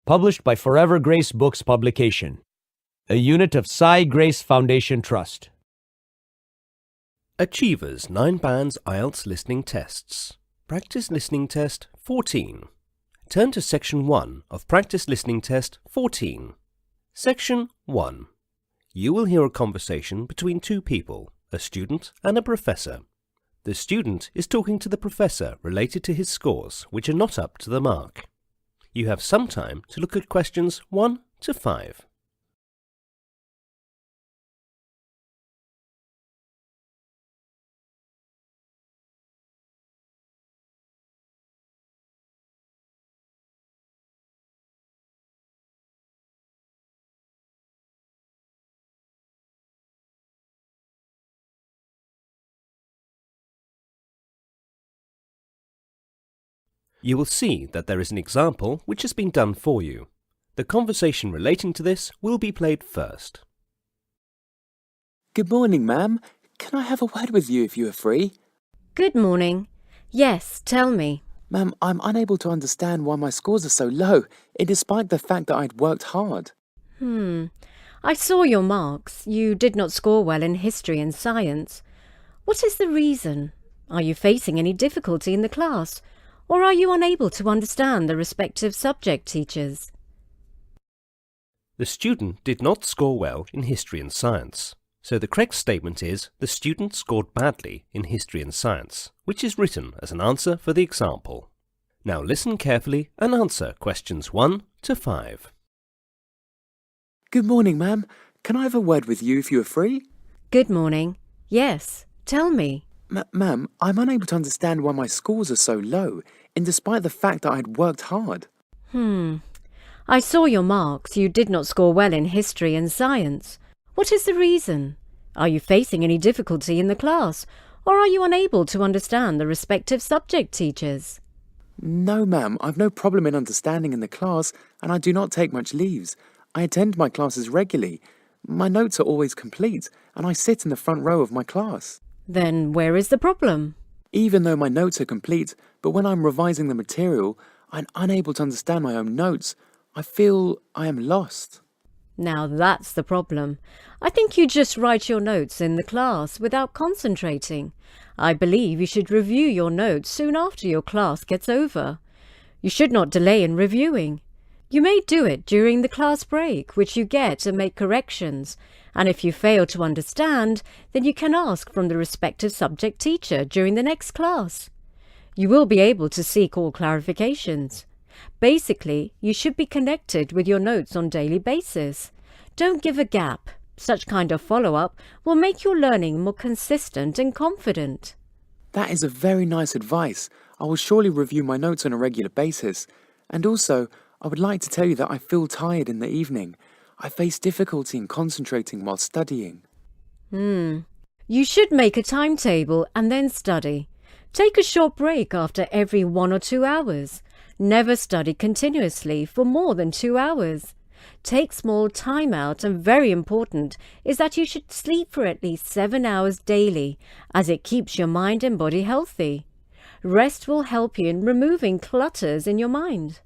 Published by Forever Grace Books Publication, a unit of Cy Grace Foundation Trust. Achievers 9 Bands Ielts Listening Tests. Practice Listening Test 14. Turn to Section 1 of Practice Listening Test 14. Section 1. You will hear a conversation between two people, a student and a professor. The student is talking to the professor related to his scores, which are not up to the mark. You have some time to look at questions 1 to 5. You will see that there is an example which has been done for you. The conversation relating to this will be played first. Good morning, ma'am. Can I have a word with you if you are free? Good morning. Yes, tell me. Ma'am, I'm unable to understand why my scores are so low, despite the fact that I'd worked hard. I saw your marks. You did not score well in history and science. What is the reason? Are you facing any difficulty in the class? Or are you unable to understand the respective subject teachers? The student did not score well in history and science. So the correct statement is the student scored badly in history and science, which is written as an answer for the example. Now listen carefully and answer questions 1 to 5. Good morning, ma'am. Can I have a word with you if you are free? Good morning. Yes, tell me. Ma'am, I'm unable to understand why my scores are so low, despite the fact that I'd worked hard. I saw your marks. You did not score well in history and science. What is the reason? Are you facing any difficulty in the class, or are you unable to understand the respective subject teachers? No, ma'am, I've no problem in understanding in the class, and I do not take much leaves. I attend my classes regularly. My notes are always complete, and I sit in the front row of my class. Then where is the problem? Even though my notes are complete, but when I'm revising the material, I'm unable to understand my own notes. I feel I am lost. Now that's the problem. I think you just write your notes in the class without concentrating. I believe you should review your notes soon after your class gets over. You should not delay in reviewing. You may do it during the class break, which you get and make corrections, and if you fail to understand, then you can ask from the respective subject teacher during the next class. You will be able to seek all clarifications. Basically, you should be connected with your notes on a daily basis. Don't give a gap. Such kind of follow-up will make your learning more consistent and confident. That is a very nice advice. I will surely review my notes on a regular basis. And also, I would like to tell you that I feel tired in the evening. I face difficulty in concentrating while studying. You should make a timetable and then study. Take a short break after every 1 or 2 hours. Never study continuously for more than 2 hours. Take small time out, and very important is that you should sleep for at least 7 hours daily, as it keeps your mind and body healthy. Rest will help you in removing clutters in your mind.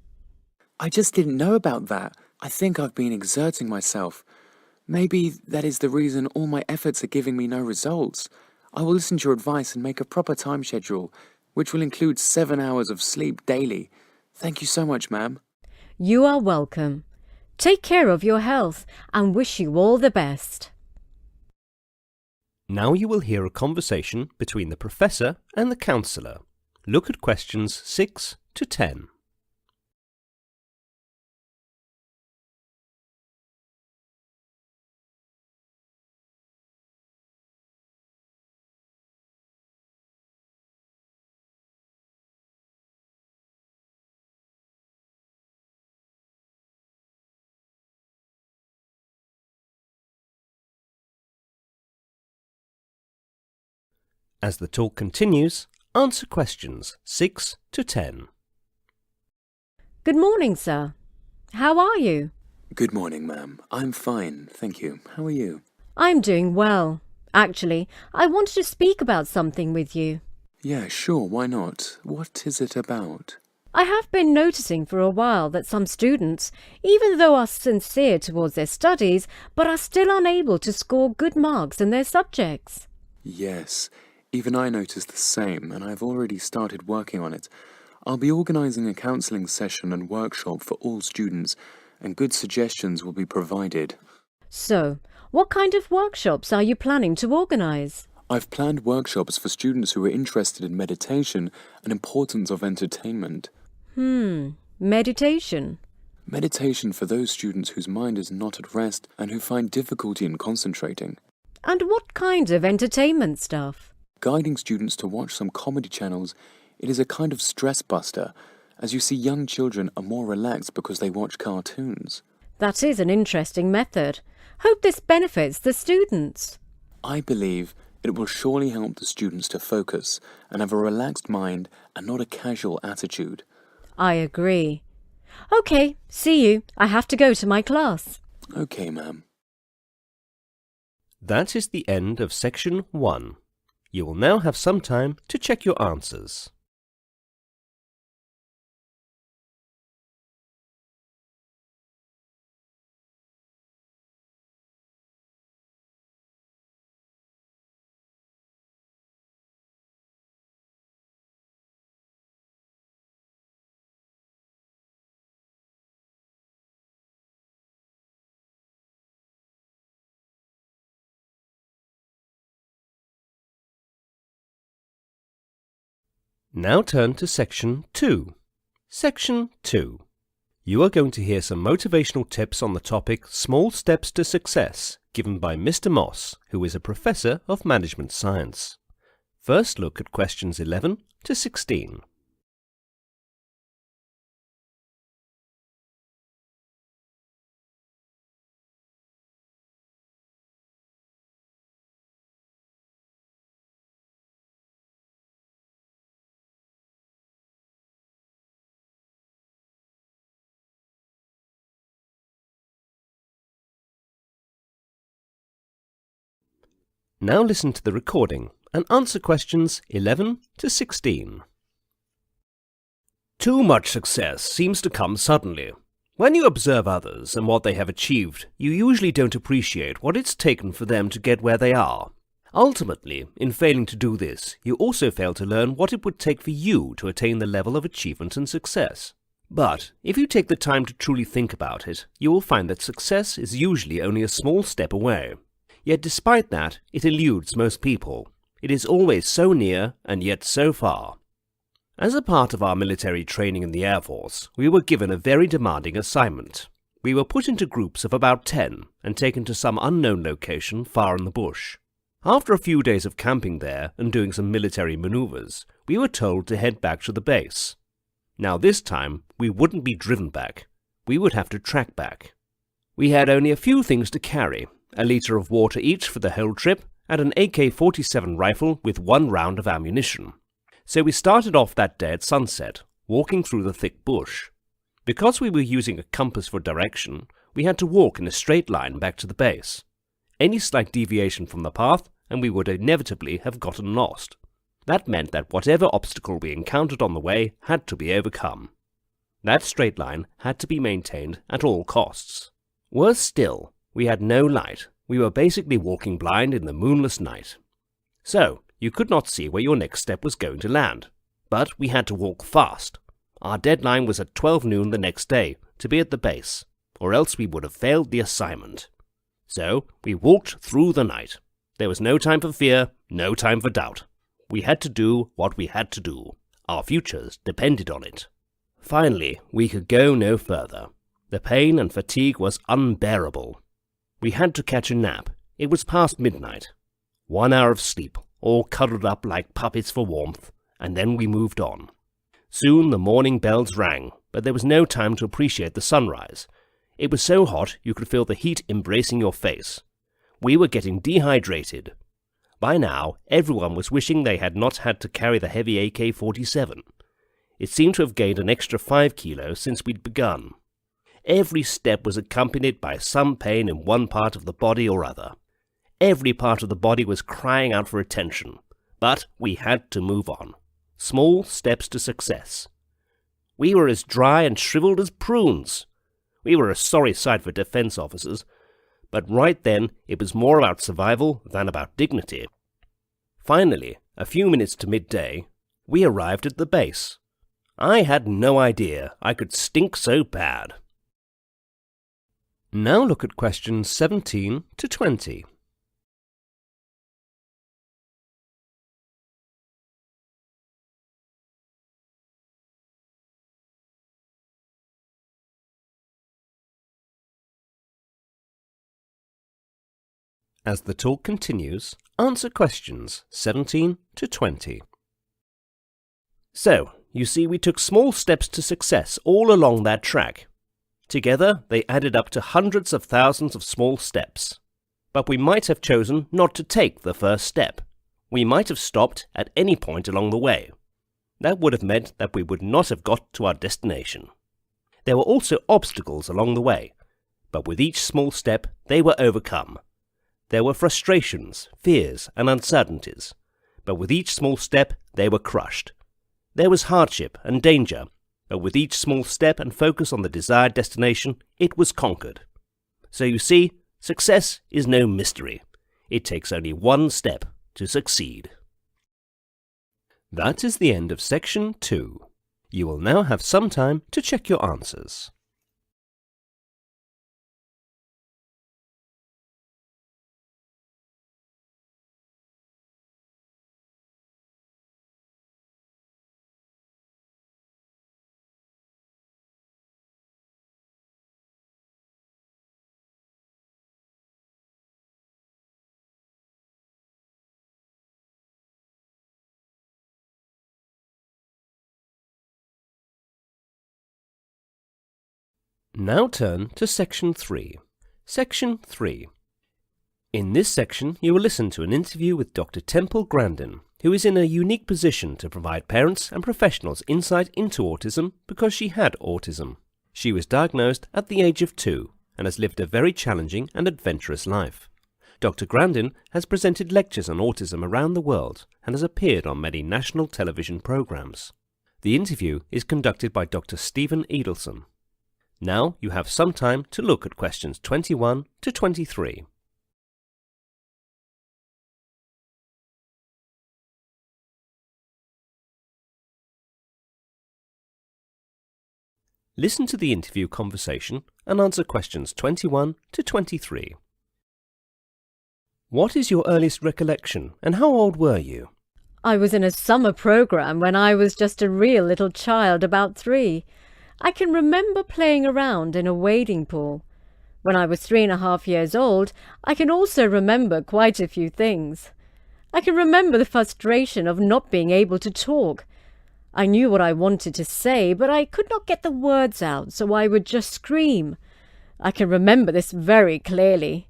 I just didn't know about that. I think I've been exerting myself. Maybe that is the reason all my efforts are giving me no results. I will listen to your advice and make a proper time schedule, which will include 7 hours of sleep daily. Thank you so much, ma'am. You are welcome. Take care of your health and wish you all the best. Now you will hear a conversation between the professor and the counsellor. Look at questions 6 to 10. As the talk continues, answer questions 6 to 10. Good morning, sir. How are you? Good morning, ma'am. I'm fine, thank you. How are you? I'm doing well. Actually, I wanted to speak about something with you. Yeah, sure, why not? What is it about? I have been noticing for a while that some students, even though are sincere towards their studies, but are still unable to score good marks in their subjects. Yes, even I noticed the same, and I've already started working on it. I'll be organising a counselling session and workshop for all students, and good suggestions will be provided. So, what kind of workshops are you planning to organise? I've planned workshops for students who are interested in meditation and importance of entertainment. Meditation. Meditation for those students whose mind is not at rest and who find difficulty in concentrating. And what kind of entertainment stuff? Guiding students to watch some comedy channels, it is a kind of stress buster, as you see young children are more relaxed because they watch cartoons. That is an interesting method. Hope this benefits the students. I believe it will surely help the students to focus and have a relaxed mind and not a casual attitude. I agree. OK, see you. I have to go to my class. Okay, ma'am. That is the end of section 1. You will now have some time to check your answers. Now turn to section 2. Section 2. You are going to hear some motivational tips on the topic Small Steps to Success, given by Mr. Moss, who is a professor of management science. First look at questions 11 to 16. Now listen to the recording and answer questions 11 to 16. Too much success seems to come suddenly. When you observe others and what they have achieved, you usually don't appreciate what it's taken for them to get where they are. Ultimately, in failing to do this, you also fail to learn what it would take for you to attain the level of achievement and success. But if you take the time to truly think about it, you will find that success is usually only a small step away. Yet despite that, it eludes most people. It is always so near and yet so far. As a part of our military training in the Air Force, we were given a very demanding assignment. We were put into groups of about 10 and taken to some unknown location far in the bush. After a few days of camping there and doing some military maneuvers, we were told to head back to the base. Now this time, we wouldn't be driven back. We would have to track back. We had only a few things to carry: a litre of water each for the whole trip, and an AK-47 rifle with 1 round of ammunition. So we started off that day at sunset, walking through the thick bush. Because we were using a compass for direction, we had to walk in a straight line back to the base. Any slight deviation from the path, and we would inevitably have gotten lost. That meant that whatever obstacle we encountered on the way had to be overcome. That straight line had to be maintained at all costs. Worse still, we had no light. We were basically walking blind in the moonless night. So, you could not see where your next step was going to land. But we had to walk fast. Our deadline was at 12 noon the next day to be at the base, or else we would have failed the assignment. So, we walked through the night. There was no time for fear, no time for doubt. We had to do what we had to do. Our futures depended on it. Finally, we could go no further. The pain and fatigue was unbearable. We had to catch a nap. It was past midnight. 1 hour of sleep, all cuddled up like puppets for warmth, and then we moved on. Soon the morning bells rang, but there was no time to appreciate the sunrise. It was so hot you could feel the heat embracing your face. We were getting dehydrated. By now, everyone was wishing they had not had to carry the heavy AK-47. It seemed to have gained an extra 5 kilos since we'd begun. Every step was accompanied by some pain in one part of the body or other. Every part of the body was crying out for attention, but we had to move on. Small steps to success. We were as dry and shriveled as prunes. We were a sorry sight for defense officers, but right then it was more about survival than about dignity. Finally, a few minutes to midday, we arrived at the base. I had no idea I could stink so bad. Now look at questions 17 to 20. As the talk continues, answer questions 17 to 20. So, you see, we took small steps to success all along that track. Together, they added up to hundreds of thousands of small steps. But we might have chosen not to take the first step. We might have stopped at any point along the way. That would have meant that we would not have got to our destination. There were also obstacles along the way, but with each small step, they were overcome. There were frustrations, fears, and uncertainties, but with each small step, they were crushed. There was hardship and danger, but with each small step and focus on the desired destination, it was conquered. So you see, success is no mystery. It takes only one step to succeed. That is the end of section 2. You will now have some time to check your answers. Now turn to Section 3. Section 3. In this section, you will listen to an interview with Dr. Temple Grandin, who is in a unique position to provide parents and professionals insight into autism because she had autism. She was diagnosed at the age of 2 and has lived a very challenging and adventurous life. Dr. Grandin has presented lectures on autism around the world and has appeared on many national television programs. The interview is conducted by Dr. Stephen Edelson. Now you have some time to look at questions 21 to 23. Listen to the interview conversation and answer questions 21 to 23. What is your earliest recollection and how old were you? I was in a summer program when I was just a real little child, about 3. I can remember playing around in a wading pool. When I was 3.5 years old, I can also remember quite a few things. I can remember the frustration of not being able to talk. I knew what I wanted to say, but I could not get the words out, so I would just scream. I can remember this very clearly.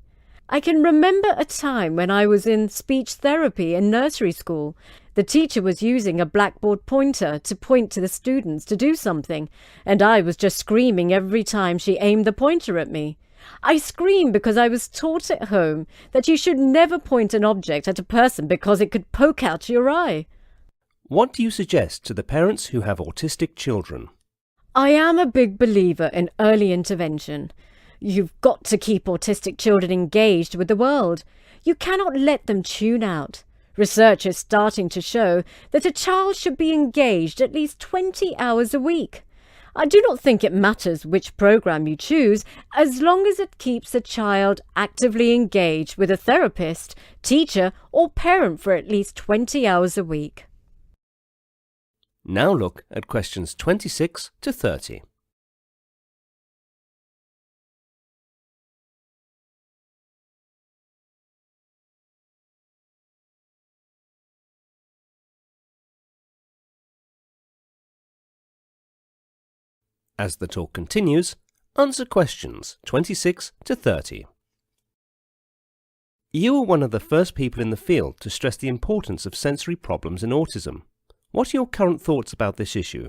I can remember a time when I was in speech therapy in nursery school. The teacher was using a blackboard pointer to point to the students to do something, and I was just screaming every time she aimed the pointer at me. I screamed because I was taught at home that you should never point an object at a person because it could poke out your eye. What do you suggest to the parents who have autistic children? I am a big believer in early intervention. You've got to keep autistic children engaged with the world. You cannot let them tune out. Research is starting to show that a child should be engaged at least 20 hours a week. I do not think it matters which program you choose, as long as it keeps the child actively engaged with a therapist, teacher, or parent for at least 20 hours a week. Now look at questions 26 to 30. As the talk continues, answer questions 26 to 30. You were one of the first people in the field to stress the importance of sensory problems in autism. What are your current thoughts about this issue?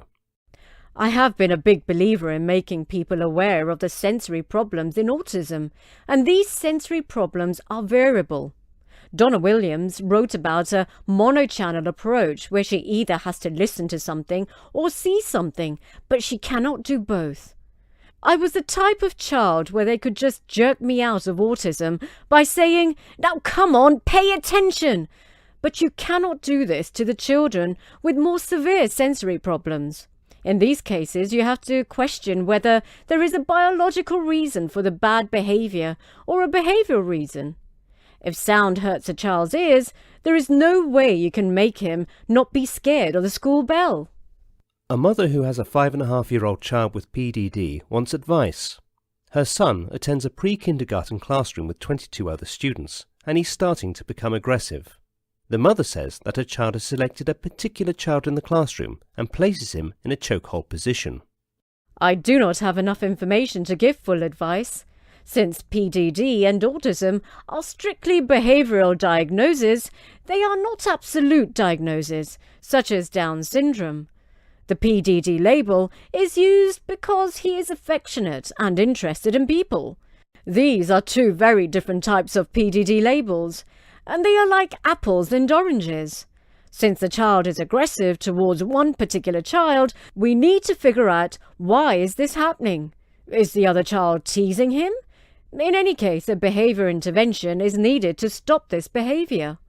I have been a big believer in making people aware of the sensory problems in autism, and these sensory problems are variable. Donna Williams wrote about a monochannel approach where she either has to listen to something or see something, but she cannot do both. I was the type of child where they could just jerk me out of autism by saying, "Now come on, pay attention!" But you cannot do this to the children with more severe sensory problems. In these cases, you have to question whether there is a biological reason for the bad behaviour or a behavioural reason. If sound hurts a child's ears, there is no way you can make him not be scared of the school bell. A mother who has a 5.5-year-old child with PDD wants advice. Her son attends a pre-kindergarten classroom with 22 other students, and he's starting to become aggressive. The mother says that her child has selected a particular child in the classroom and places him in a chokehold position. I do not have enough information to give full advice. Since PDD and autism are strictly behavioural diagnoses, they are not absolute diagnoses, such as Down syndrome. The PDD label is used because he is affectionate and interested in people. These are two very different types of PDD labels, and they are like apples and oranges. Since the child is aggressive towards one particular child, we need to figure out why is this happening. Is the other child teasing him? In any case, a behaviour intervention is needed to stop this behaviour.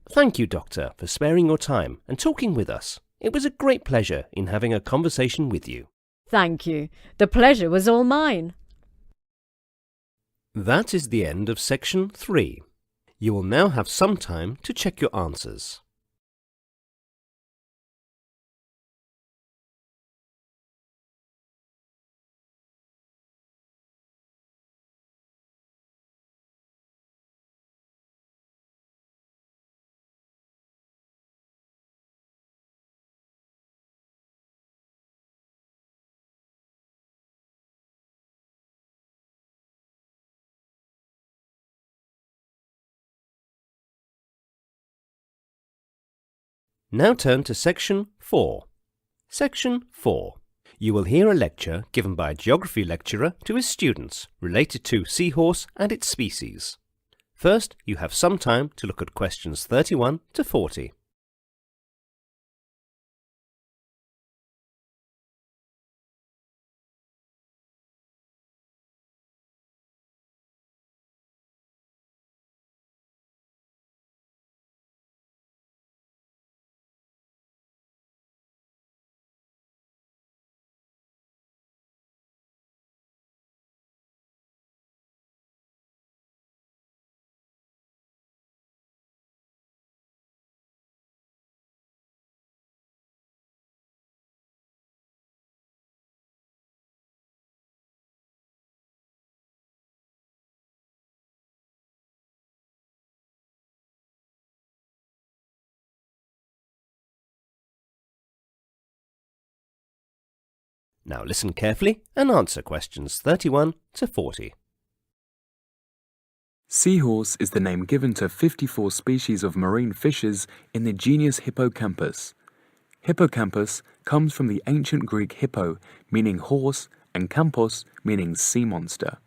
Thank you, Doctor, for sparing your time and talking with us. It was a great pleasure in having a conversation with you. Thank you. The pleasure was all mine. That is the end of section 3. You will now have some time to check your answers. Now turn to section 4. Section 4. You will hear a lecture given by a geography lecturer to his students related to seahorse and its species. First, you have some time to look at questions 31 to 40. Now listen carefully and answer questions 31 to 40. Seahorse is the name given to 54 species of marine fishes in the genus Hippocampus. Hippocampus comes from the ancient Greek hippo, meaning horse, and campos, meaning sea monster.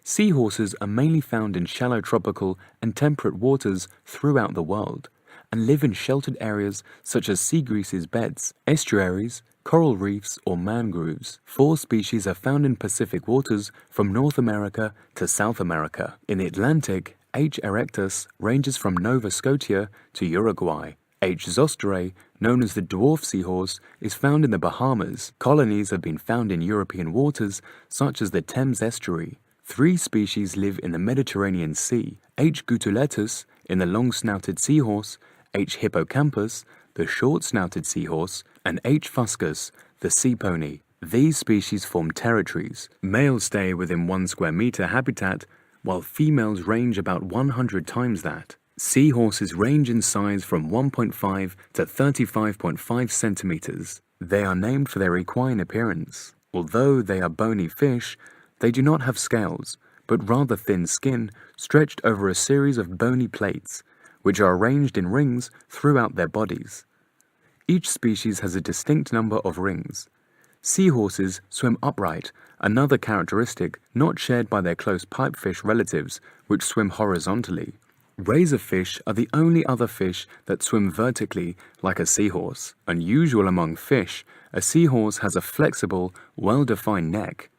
Seahorses are mainly found in shallow tropical and temperate waters throughout the world, and live in sheltered areas such as sea greases beds, estuaries, coral reefs, or mangroves. 4 species are found in Pacific waters from North America to South America. In the Atlantic, H. erectus ranges from Nova Scotia to Uruguay. H. zosterae, known as the dwarf seahorse, is found in the Bahamas. Colonies have been found in European waters, such as the Thames estuary. 3 species live in the Mediterranean Sea. H. gutuletus, in the long-snouted seahorse, H. hippocampus, the short-snouted seahorse, and H. fuscus, the sea pony. These species form territories. Males stay within 1 square meter habitat, while females range about 100 times that. Seahorses range in size from 1.5 to 35.5 centimeters. They are named for their equine appearance. Although they are bony fish, they do not have scales, but rather thin skin stretched over a series of bony plates, which are arranged in rings throughout their bodies. Each species has a distinct number of rings. Seahorses swim upright, another characteristic not shared by their close pipefish relatives, which swim horizontally. Razorfish are the only other fish that swim vertically like a seahorse. Unusual among fish, a seahorse has a flexible, well-defined neck.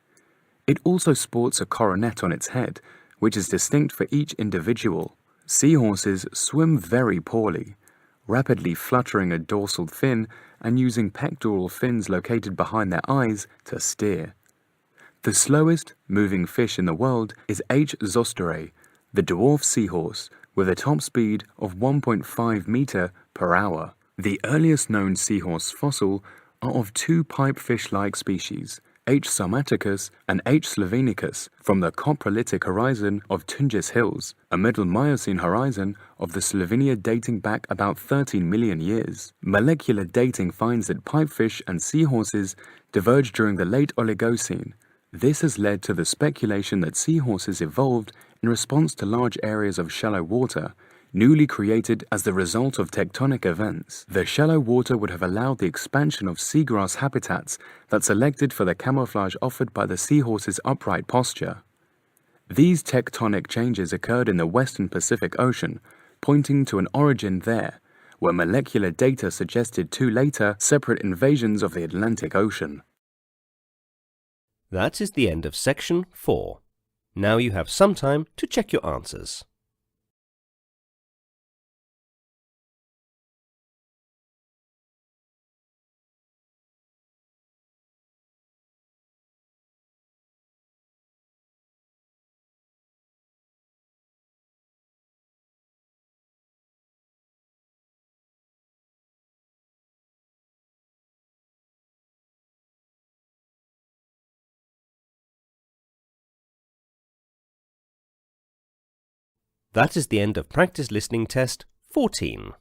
It also sports a coronet on its head, which is distinct for each individual. Seahorses swim very poorly, rapidly fluttering a dorsal fin and using pectoral fins located behind their eyes to steer. The slowest moving fish in the world is H. zosterae, the dwarf seahorse, with a top speed of 1.5 meter per hour. The earliest known seahorse fossil are of two pipefish-like species, H. sarmaticus and H. slovenicus, from the coprolitic horizon of Tungus Hills, a middle Miocene horizon of the Slovenia dating back about 13 million years. Molecular dating finds that pipefish and seahorses diverged during the late Oligocene. This has led to the speculation that seahorses evolved in response to large areas of shallow water, newly created as the result of tectonic events. The shallow water would have allowed the expansion of seagrass habitats that selected for the camouflage offered by the seahorse's upright posture. These tectonic changes occurred in the western Pacific Ocean, pointing to an origin there, where molecular data suggested two later separate invasions of the Atlantic Ocean. That is the end of section 4. Now you have some time to check your answers. That is the end of practice listening test 14.